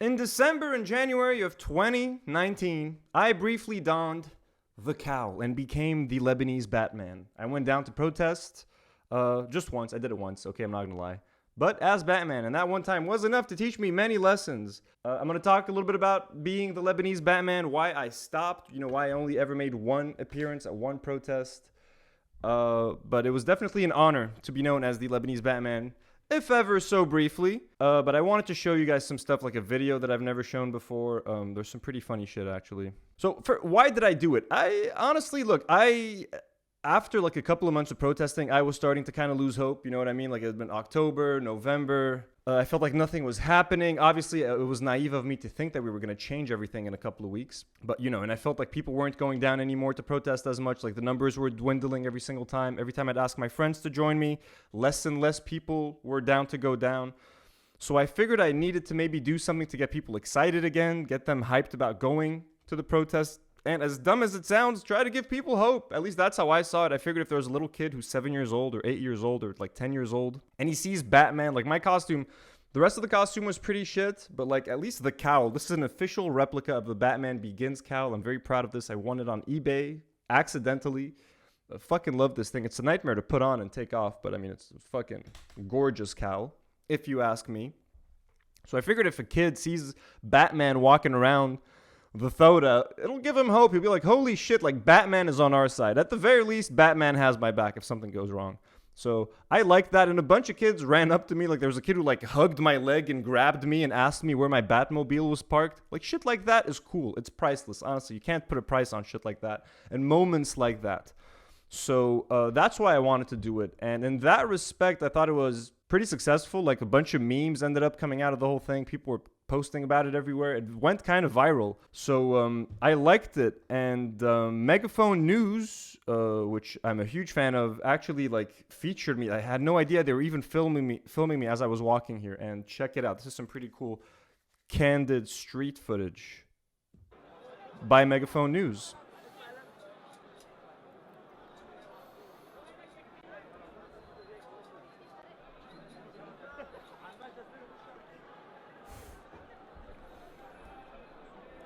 In December and January of 2019, I briefly donned the cowl and became the Lebanese Batman. I went down to protest just once. I did it once. Okay, I'm not gonna lie. But as Batman, and that one time was enough to teach me many lessons. I'm gonna talk a little bit about being the Lebanese Batman, why I stopped, why I only ever made one appearance at one protest. But it was definitely an honor to be known as the Lebanese Batman, if ever so briefly. But I wanted to show you guys some stuff, like a video that I've never shown before. There's some pretty funny shit, actually. So why did I do it? I honestly, look, after like a couple of months of protesting, I was starting to kind of lose hope. You know what I mean? Like, it had been October, November. I felt like nothing was happening. Obviously, it was naive of me to think that we were going to change everything in a couple of weeks. But, and I felt like people weren't going down anymore to protest as much. Like, the numbers were dwindling every single time. Every time I'd ask my friends to join me, less and less people were down to go down. So I figured I needed to maybe do something to get people excited again, get them hyped about going to the protest. And as dumb as it sounds, try to give people hope. At least that's how I saw it. I figured if there was a little kid who's 7 years old or 8 years old or like 10 years old, and he sees Batman, like my costume, the rest of the costume was pretty shit, but like at least the cowl, this is an official replica of the Batman Begins cowl. I'm very proud of this. I won it on eBay accidentally. I fucking love this thing. It's a nightmare to put on and take off, but I mean, it's a fucking gorgeous cowl, if you ask me. So I figured if a kid sees Batman walking around the Thoda, it'll give him hope. He'll be like, holy shit, like Batman is on our side. At the very least, Batman has my back if something goes wrong. So I liked that, and a bunch of kids ran up to me. Like, there was a kid who like hugged my leg and grabbed me and asked me where my Batmobile was parked. Like, shit like that is cool. It's priceless. Honestly, you can't put a price on shit like that and moments like that. So that's why I wanted to do it. And in that respect, I thought it was pretty successful. Like, a bunch of memes ended up coming out of the whole thing. People were posting about it everywhere. It went kind of viral. So I liked it. And Megaphone News, which I'm a huge fan of, actually like featured me. I had no idea they were even filming me as I was walking here. And check it out. This is some pretty cool candid street footage by Megaphone News.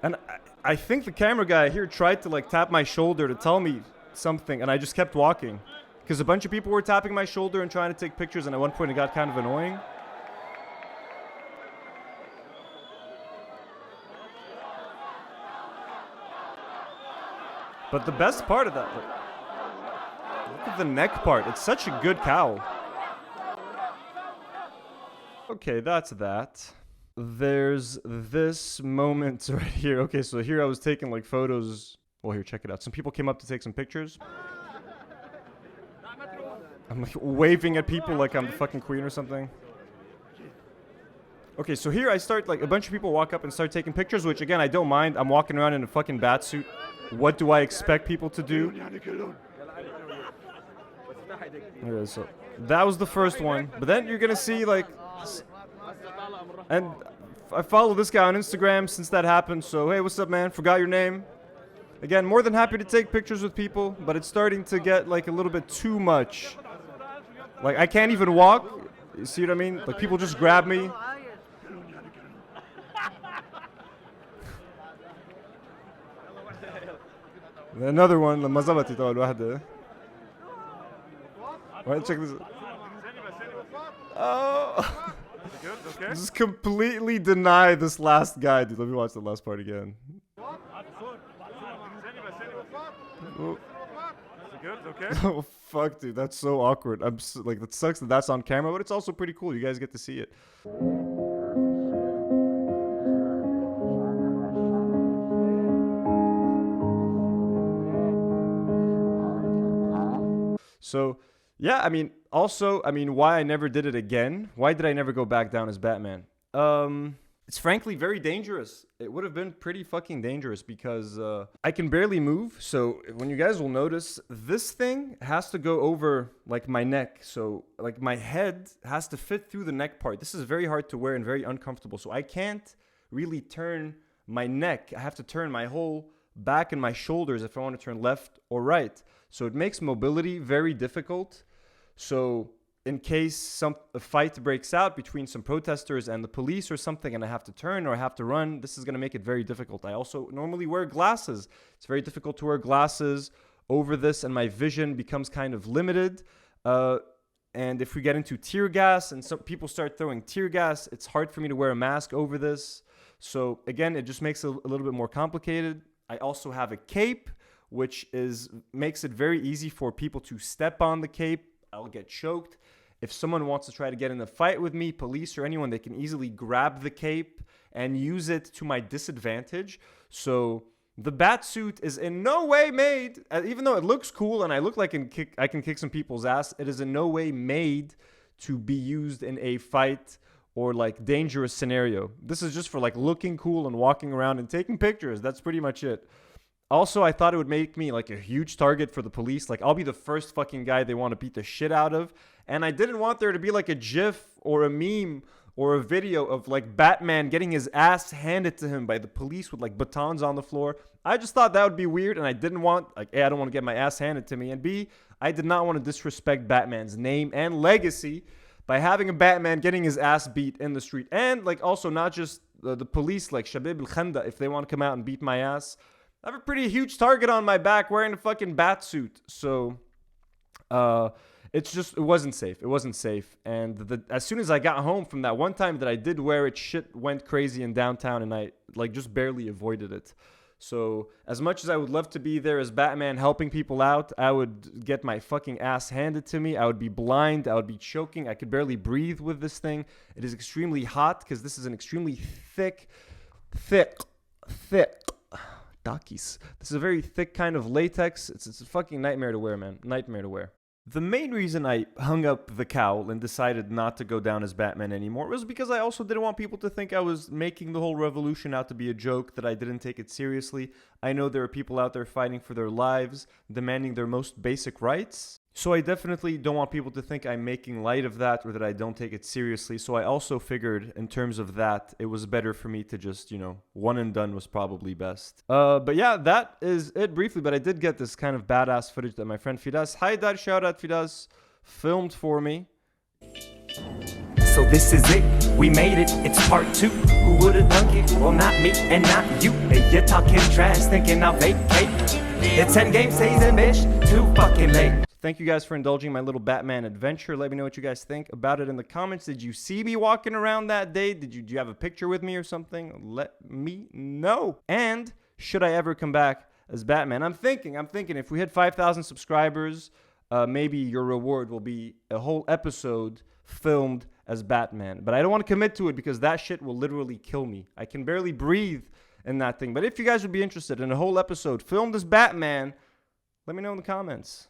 And I think the camera guy here tried to like tap my shoulder to tell me something, and I just kept walking because a bunch of people were tapping my shoulder and trying to take pictures, and at one point it got kind of annoying. But the best part of that, look at the neck part. It's such a good cowl. Okay, that's that. There's this moment right here. Okay, so here I was taking like photos. Well, here, check it out. Some people came up to take some pictures. I'm like waving at people like I'm the fucking queen or something. Okay, so here I start, like, a bunch of people walk up and start taking pictures, which again, I don't mind. I'm walking around in a fucking bat suit. What do I expect people to do? Okay, so that was the first one. But then you're gonna see like, and I follow this guy on Instagram since that happened. So hey, what's up, man? Forgot your name. Again, more than happy to take pictures with people, but it's starting to get like a little bit too much. Like, I can't even walk. You see what I mean? Like, people just grab me. Another one, لما زبطت أول واحدة. Right, check this. Oh. Okay. Just completely deny this last guy, dude. Let me watch the last part again. Oh. Good, okay. Oh fuck, dude, that's so awkward. I'm so, like, that sucks that that's on camera, but it's also pretty cool. You guys get to see it. So, yeah, I mean, also, why I never did it again? Why did I never go back down as Batman? It's frankly very dangerous. It would have been pretty fucking dangerous because I can barely move. So when you guys will notice, this thing has to go over like my neck. So like my head has to fit through the neck part. This is very hard to wear and very uncomfortable. So I can't really turn my neck. I have to turn my whole back and my shoulders if I want to turn left or right. So it makes mobility very difficult. So in case a fight breaks out between some protesters and the police or something, and I have to turn or I have to run, this is going to make it very difficult. I also normally wear glasses. It's very difficult to wear glasses over this, and my vision becomes kind of limited. And if we get into tear gas and some people start throwing tear gas, it's hard for me to wear a mask over this. So again, it just makes it a little bit more complicated. I also have a cape, which makes it very easy for people to step on the cape. I'll get choked. If someone wants to try to get in a fight with me, police or anyone, they can easily grab the cape and use it to my disadvantage. So the bat suit is in no way made, even though it looks cool and I look like I can kick some people's ass, it is in no way made to be used in a fight or like dangerous scenario. This is just for like looking cool and walking around and taking pictures. That's pretty much it. Also, I thought it would make me like a huge target for the police. Like, I'll be the first fucking guy they want to beat the shit out of. And I didn't want there to be like a GIF or a meme or a video of like Batman getting his ass handed to him by the police with like batons on the floor. I just thought that would be weird, and I didn't want, like, A, I don't want to get my ass handed to me, and B, I did not want to disrespect Batman's name and legacy by having a Batman getting his ass beat in the street. And like also not just the police, like Shabab al-Khanda, if they want to come out and beat my ass. I have a pretty huge target on my back wearing a fucking bat suit. So it wasn't safe. It wasn't safe. And as soon as I got home from that one time that I did wear it, shit went crazy in downtown, and I like just barely avoided it. So as much as I would love to be there as Batman helping people out, I would get my fucking ass handed to me. I would be blind. I would be choking. I could barely breathe with this thing. It is extremely hot because this is an extremely thick Takis. This is a very thick kind of latex. It's a fucking nightmare to wear, man. Nightmare to wear. The main reason I hung up the cowl and decided not to go down as Batman anymore was because I also didn't want people to think I was making the whole revolution out to be a joke, that I didn't take it seriously. I know there are people out there fighting for their lives, demanding their most basic rights. So I definitely don't want people to think I'm making light of that or that I don't take it seriously. So I also figured in terms of that, it was better for me to just, one and done was probably best. But yeah, that is it briefly. But I did get this kind of badass footage that my friend Fidas, hi Dad, shout out Fidas, filmed for me. So this is it, we made it, it's part 2. Who would've thunk it? Well, not me and not you. Hey, you're talking trash, thinking I'll vacate. It's 10 game season, bitch, too fucking late. Thank you guys for indulging my little Batman adventure. Let me know what you guys think about it in the comments. Did you see me walking around that day? Do you have a picture with me or something? Let me know. And should I ever come back as Batman? I'm thinking if we hit 5,000 subscribers, maybe your reward will be a whole episode filmed as Batman. But I don't want to commit to it because that shit will literally kill me. I can barely breathe in that thing. But if you guys would be interested in a whole episode filmed as Batman, let me know in the comments.